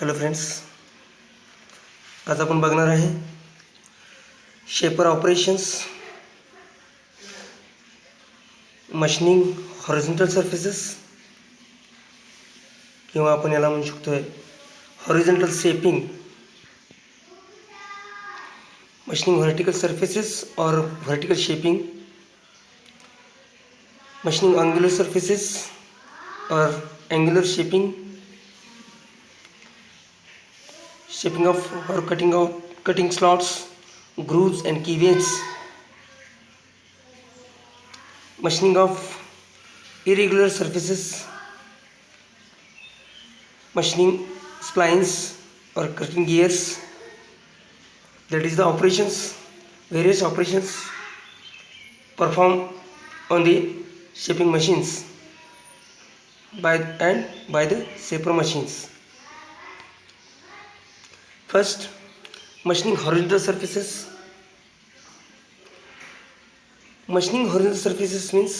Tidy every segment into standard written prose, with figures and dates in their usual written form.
Hello friends, आज आपण बघणार आहे shaper operations, machining horizontal surfaces किंवा आपण याला म्हणू शकतोय horizontal shaping, machining vertical surfaces और vertical shaping, machining angular surfaces और angular shaping, shaping of or cutting slots, grooves and keyways, machining of irregular surfaces, machining splines or cutting gears. That is the operations, various operations performed on the shaping machines by the shaper machines. First, machining horizontal surfaces. Machining horizontal surfaces means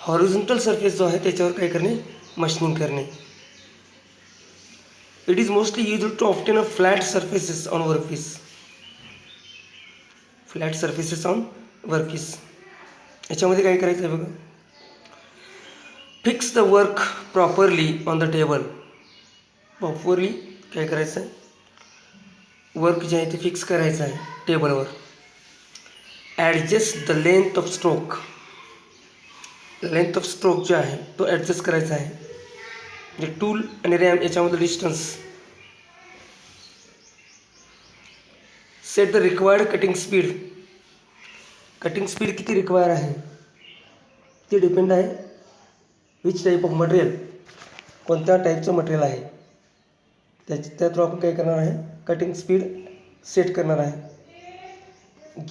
horizontal surface जो आहे त्याच्यावर काय करणे, मशीनिंग करणे. It is mostly used to obtain a flat surfaces on workpiece. Flat surfaces on workpiece याच्यामध्ये काय करायचं आहे बघा. Fix the work properly on the table. Properly काय करायचं आहे, वर्क जे आहे ते फिक्स करायचं आहे टेबलवर. Adjust the length of stroke. Length of stroke जे आहे तो ॲडजस्ट करायचा आहे. म्हणजे टूल आणि रॅम याच्यामधलं distance. Set the required cutting speed. Cutting speed किती रिक्वायर आहे ते डिपेंड आहे विच टाईप ऑफ मटेरियल, कोणत्या टाईपचं मटेरियल आहे त्या थ्रू आपण काय करणार आहे, कटिंग स्पीड सेट करणार आहे.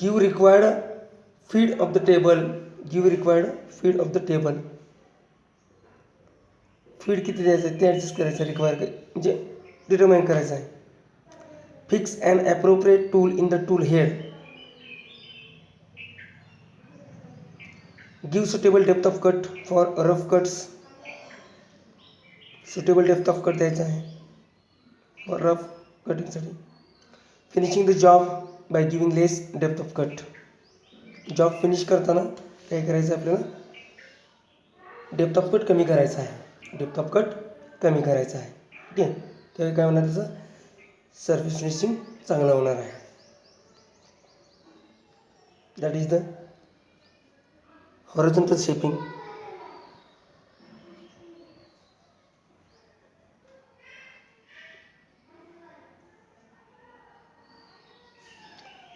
Give required feed of the table. Give required feed of the table. Feed किती द्यायचं आहे ते ॲडजस्ट करायचं आहे, रिक्वायर म्हणजे डिटरमाइन करायचं आहे. Fix and appropriate tool in the tool head. Give suitable depth of cut for rough cuts. Suitable depth of cut द्यायचा आहे फॉर रफ कटिंगसाठी. Finishing the job by giving less depth of cut. Job finish करताना काय करायचं आहे आपल्याला, depth of cut कमी करायचा आहे. डेप्थ ऑफ कट कमी करायचा आहे. ठीक आहे, त्यावेळी काय होणार, त्याचं सर्फेस फिनिशिंग चांगलं होणार आहे. That is the horizontal shaping.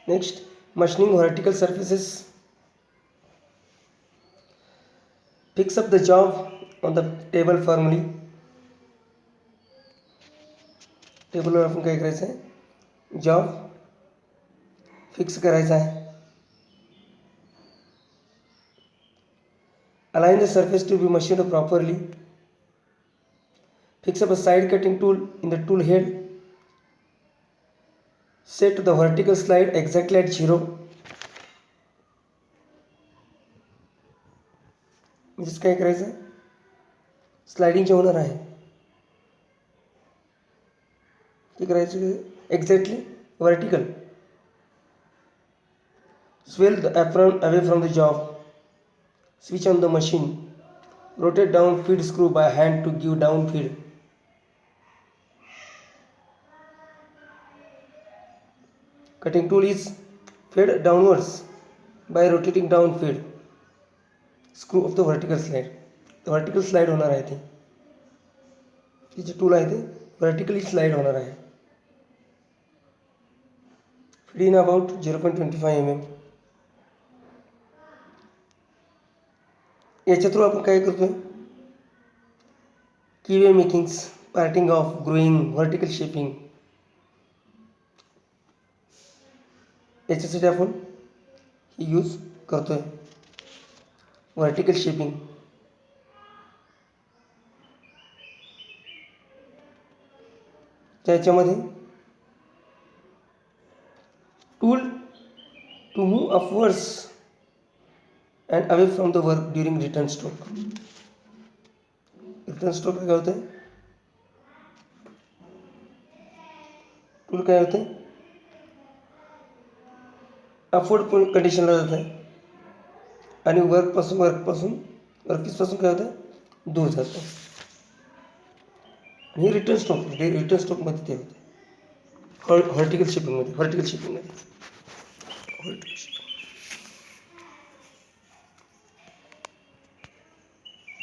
Next, machining vertical surfaces. Fix up the job on the table firmly. टेबलवर आपण काय करायचं आहे, जॉब फिक्स करायचा आहे. Align the surface to be machined properly. Fix up a side cutting tool in the tool head. Set the vertical slide exactly at 0. म्हणजेच काय करायचं, स्लायडिंग जे होणार आहे ते करायचं exactly vertical. Swell the apron away from the job. Switch on the machine. Rotate down feed screw by hand to give down feed. Cutting tool is fed downwards by rotating down feed screw of the vertical slide. Vertical slide होणार आहे ते जे tool आहे ते vertically slide होणार आहे. Feed in about 0.25 mm. याच्या through आपण काय करतोय, keyway makings, parting off, grooving, vertical shaping याच्यासाठी आपण यूज करतोय व्हर्टिकल शेपिंग. त्याच्यामध्ये tool to move upwards and away from the work during return stroke. Return stroke काय होतं, टूल काय होतं, अपवर्ड कंडिशनला जात आहे आणि वर्कपीसपासून काय होतं, दूर जातं. आणि रिटर्न स्ट्रोकमध्ये ते होते व्हर्टिकल शिपिंगमध्ये.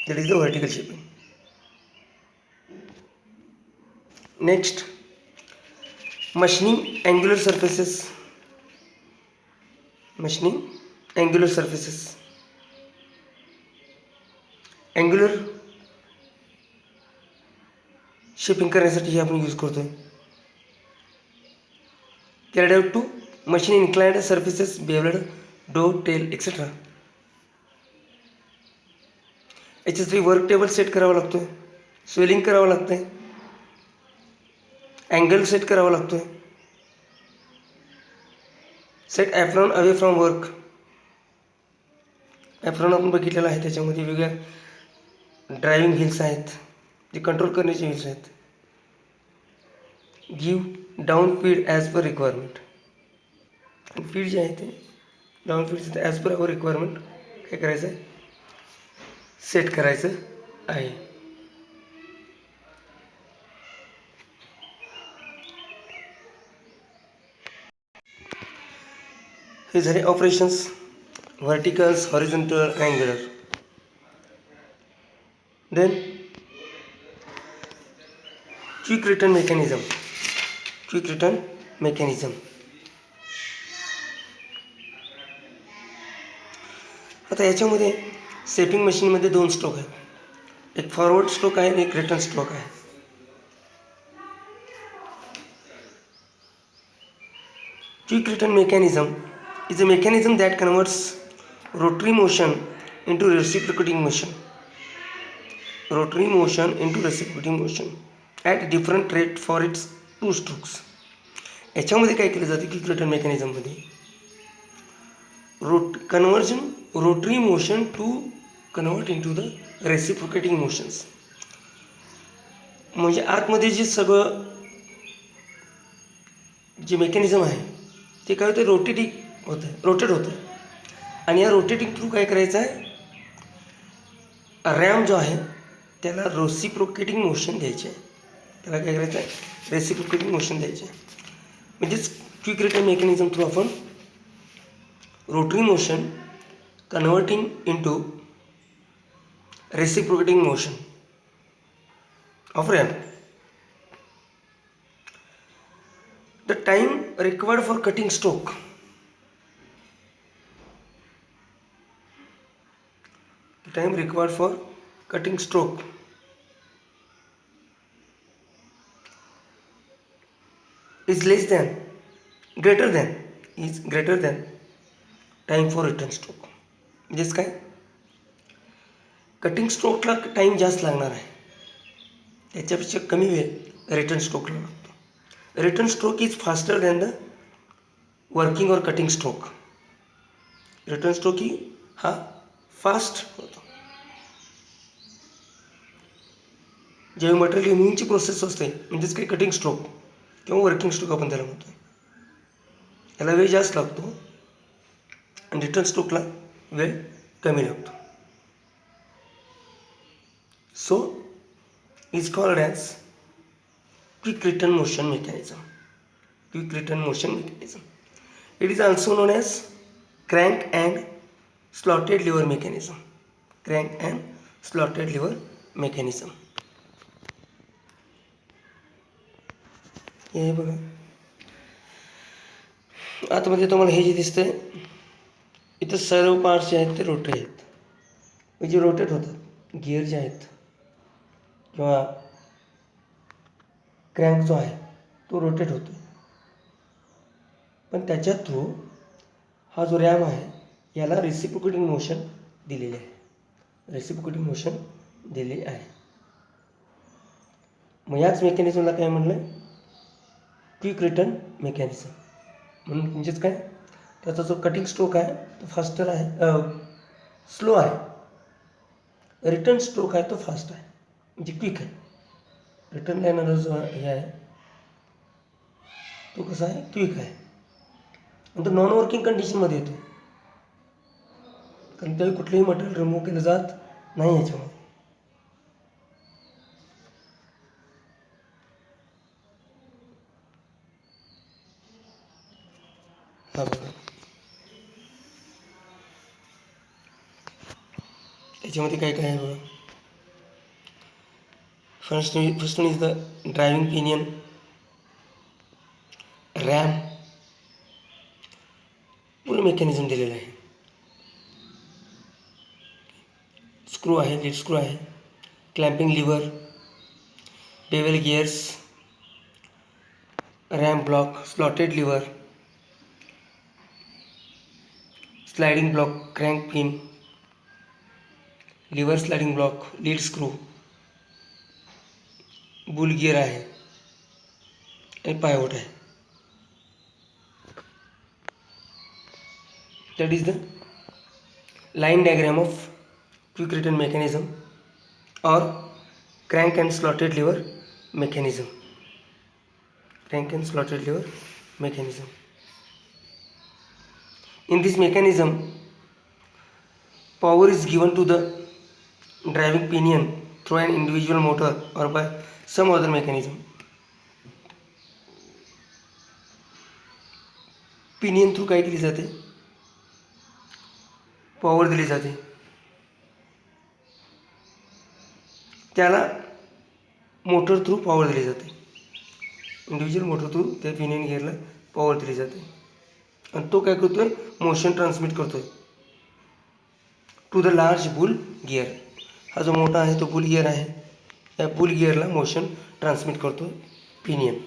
That is the vertical shaping. Next, machining angular surfaces. Angular shaping करण्यासाठी हे आपण यूज करतोय. Carried out to machine inclined surfaces, bevelled, dovetail etcetera. याच्यासाठी वर्क टेबल सेट करावा लागतोय, स्वेलिंग करावं लागतंय, अँगल सेट करावा लागतोय, set apron away from work. Apron आपण बघितलेला आहे, त्याच्यामध्ये वेगवेगळ्या ड्रायव्हिंग व्हील्स आहेत, जे कंट्रोल करण्याचे व्हील्स आहेत. Give down feed as per requirement. Feed जे आहे ते down feed as per our requirement काय करायचं आहे, सेट करायचं आहे. हे झाले operations, verticals, horizontal, angular. Then quick return mechanism. आता याच्यामध्ये सेपिंग मशीनमध्ये 2 स्ट्रोक आहेत, एक फॉरवर्ड स्ट्रोक आहे आणि एक रिटर्न स्ट्रोक आहे. Quick return mechanism is a mechanism that converts rotary motion into reciprocating motion at different rate for its 2 strokes. याच्यामध्ये काय केलं जाते क्विक रिटर्न मेकॅनिझममध्ये, rotary motion to convert into the reciprocating motions. म्हणजे आतमध्ये जे सगळं जे मेकॅनिझम आहे ते काय होतं, रोटेट होतं. आणि या रोटेटिंग थ्रू काय करायचं आहे, रॅम जो आहे त्याला रेसिप्रोकेटिंग मोशन द्यायचे आहे. म्हणजेच क्विक रिटर्न मेकॅनिझम थ्रू आपण rotary motion converting into reciprocating motion of RAM. The time required for cutting stroke. Is greater than time for return stroke. म्हणजेच काय, कटिंग स्ट्रोकला टाईम जास्त लागणार आहे, त्याच्यापेक्षा कमी वेळ रिटर्न स्ट्रोकला लागतो. Return stroke is faster than the working और कटिंग स्ट्रोक. रिटर्न स्ट्रोक ही हा फास्ट होतो. जेव्हा मटेरियल रिमूव्हिंगची प्रोसेस असते, म्हणजेच काही कटिंग स्ट्रोक किंवा वर्किंग स्ट्रोक आपण त्याला म्हणतो, याला वेळ जास्त लागतो आणि रिटर्न स्ट्रोकला वेळ कमी लागतो. So is called as quick return motion mechanism. It is also known as crank and slotted lever mechanism. हे बघा, आतमध्ये तुम्हाला हे जे दिसतंय इथं सर्व पार्ट्स जे आहेत ते रोटरी आहेत, म्हणजे रोटेट होतात. गिअर जे आहेत किंवा क्रँक जो आहे तो रोटेट होतो, पण त्याच्या थ्रू हा जो रॅम आहे याला रेसिप्रोकेटिंग मोशन दिलेली आहे. मग याच मेकॅनिझमला काय म्हणलं, क्विक रिटर्न मेकॅनिझम. म्हणजेच काय, त्याचा जो कटिंग स्ट्रोक आहे तो फास्टर आहे, स्लो आहे. रिटर्न स्ट्रोक आहे तो फास्ट आहे, म्हणजे क्विक आहे. रिटर्न येणारा जो हे आहे तो कसा आहे, क्विक आहे. नंतर नॉन वर्किंग कंडिशनमध्ये येतो, कारण त्यावेळी कुठलंही मटेरियल रिमूव्ह केलं जात नाही याच्यामध्ये. हा बघा, त्याच्यामध्ये काय काय आहे बघा. First one is the driving pinion, ram, पूर्ण मेकॅनिझम दिलेलं आहे. स्क्रू आहे, लीड स्क्रू आहे, clamping lever, bevel gears, ram block, slotted lever, sliding block, crank pin, lever sliding block, lead screw, bull gear आहे आणि पायवट आहे. That is the line diagram of quick return mechanism or crank and slotted lever mechanism. Crank and slotted lever mechanism. In this mechanism, power is given to the driving pinion through an individual motor or by some other mechanism. Pinion through काय केली जाते, power दिली जाते, त्याला motor through power दिली जाते. Individual motor through त्या pinion गिअरला पॉवर दिली जाते आणि तो काय करतोय, मोशन ट्रान्समिट करतोय to the large bull gear. हा जो मोठा आहे तो बुल गिअर आहे, त्या बुल गिअरला मोशन ट्रान्समिट करतोय pinion.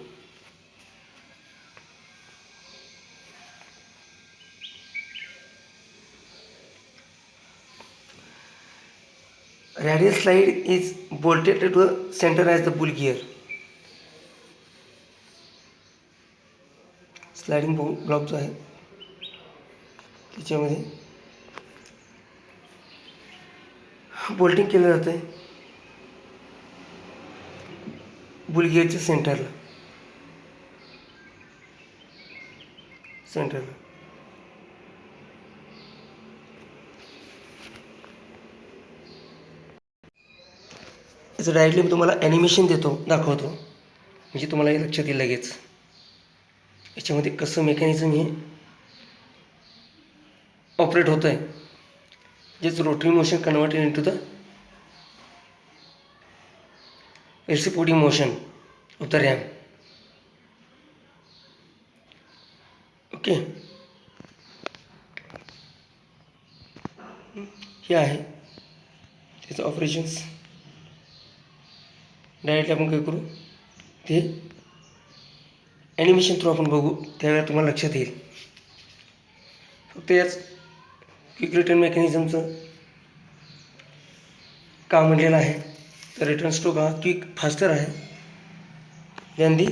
Radial slide is bolted to the center as the bull gear. Sliding block जो आहे त्याच्यामध्ये बोल्टिंग केलं जातं आहे बुल गिअरच्या सेंटरला. याचं डायरेक्टली मी तुम्हाला ॲनिमेशन दाखवतो, म्हणजे तुम्हाला हे लक्षात येईल लगेच याच्यामध्ये कसं मेकॅनिझम हे ऑपरेट होतं आहे. जेच rotary motion converted into the reciprocating motion of the ram. Okay, हे आहे त्याचं ऑपरेशन्स. डायरेक्टली आपण काय करू, ते ॲनिमेशन थ्रू आपण बघू, त्यावेळेला तुम्हाला लक्षात येईल. फक्त याच क्विक रिटर्न मेकॅनिझमचं काम म्हणलेलं आहे. तर रिटर्न स्ट्रोक हा क्विक फास्टर आहे दॅन दी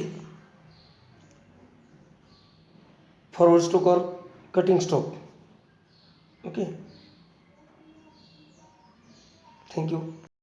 फॉरवर्ड स्ट्रोक और कटिंग स्ट्रोक. Okay, thank you.